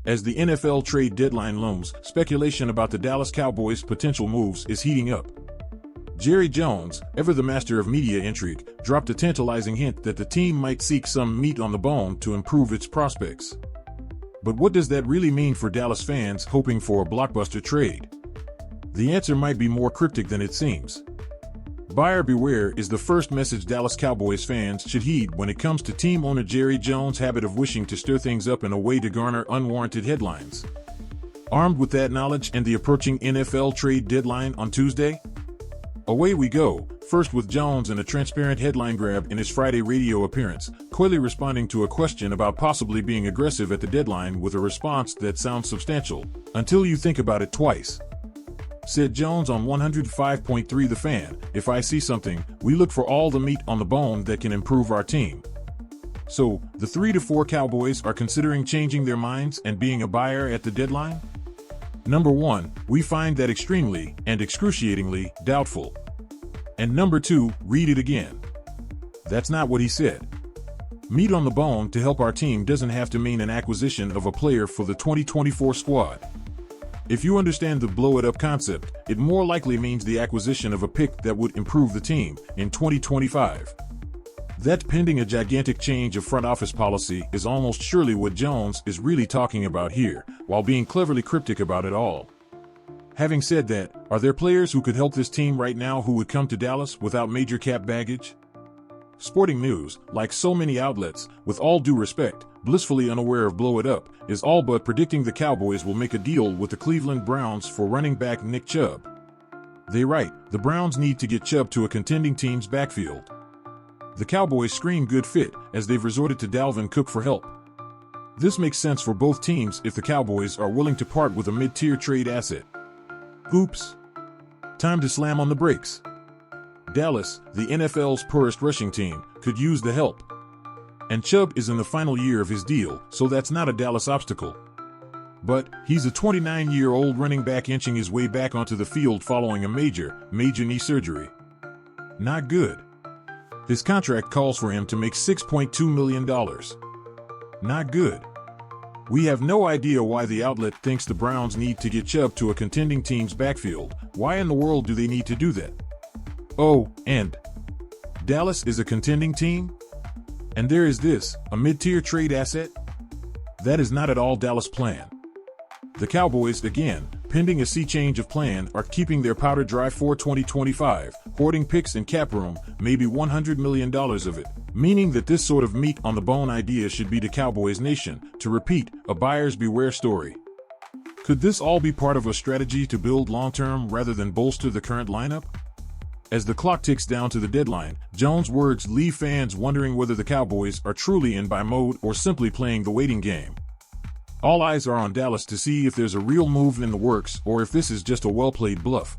As the NFL trade deadline looms, speculation about the Dallas Cowboys' potential moves is heating up. Jerry Jones, ever the master of media intrigue, dropped a tantalizing hint that the team might seek some meat on the bone to improve its prospects. But what does that really mean for Dallas fans hoping for a blockbuster trade? The answer might be more cryptic than it seems. Buyer beware is the first message Dallas Cowboys fans should heed when it comes to team owner Jerry Jones' habit of wishing to stir things up in a way to garner unwarranted headlines. Armed with that knowledge and the approaching NFL trade deadline on Tuesday? Away we go, first with Jones and a transparent headline grab in his Friday radio appearance, coyly responding to a question about possibly being aggressive at the deadline with a response that sounds substantial, until you think about it twice. Said Jones on 105.3 The Fan, "If I see something, we look for all the meat on the bone that can improve our team." So, the 3 to 4 Cowboys are considering changing their minds and being a buyer at the deadline? Number 1, we find that extremely and excruciatingly doubtful. And number 2, read it again. That's not what he said. Meat on the bone to help our team doesn't have to mean an acquisition of a player for the 2024 squad. If you understand the blow-it-up concept, it more likely means the acquisition of a pick that would improve the team in 2025. That pending a gigantic change of front office policy is almost surely what Jones is really talking about here, while being cleverly cryptic about it all. Having said that, are there players who could help this team right now who would come to Dallas without major cap baggage? Sporting News, like so many outlets, with all due respect, blissfully unaware of blow it up, is all but predicting the Cowboys will make a deal with the Cleveland Browns for running back Nick Chubb. They write, the Browns need to get Chubb to a contending team's backfield. The Cowboys scream good fit, as they've resorted to Dalvin Cook for help. This makes sense for both teams if the Cowboys are willing to part with a mid-tier trade asset. Oops. Time to slam on the brakes. Dallas, the NFL's poorest rushing team, could use the help. And Chubb is in the final year of his deal, so that's not a Dallas obstacle. But he's a 29-year-old running back inching his way back onto the field following a major knee surgery. Not good. His contract calls for him to make $6.2 million. Not good. We have no idea why the outlet thinks the Browns need to get Chubb to a contending team's backfield. Why in the world do they need to do that? Oh, and Dallas is a contending team? And there is this, a mid-tier trade asset? That is not at all Dallas' plan. The Cowboys, again, pending a sea change of plan, are keeping their powder dry for 2025, hoarding picks and cap room, maybe $100 million of it, meaning that this sort of meat on the bone idea should be the Cowboys nation, to repeat, a buyer's beware story. Could this all be part of a strategy to build long-term rather than bolster the current lineup? As the clock ticks down to the deadline, Jones' words leave fans wondering whether the Cowboys are truly in buy mode or simply playing the waiting game. All eyes are on Dallas to see if there's a real move in the works or if this is just a well-played bluff.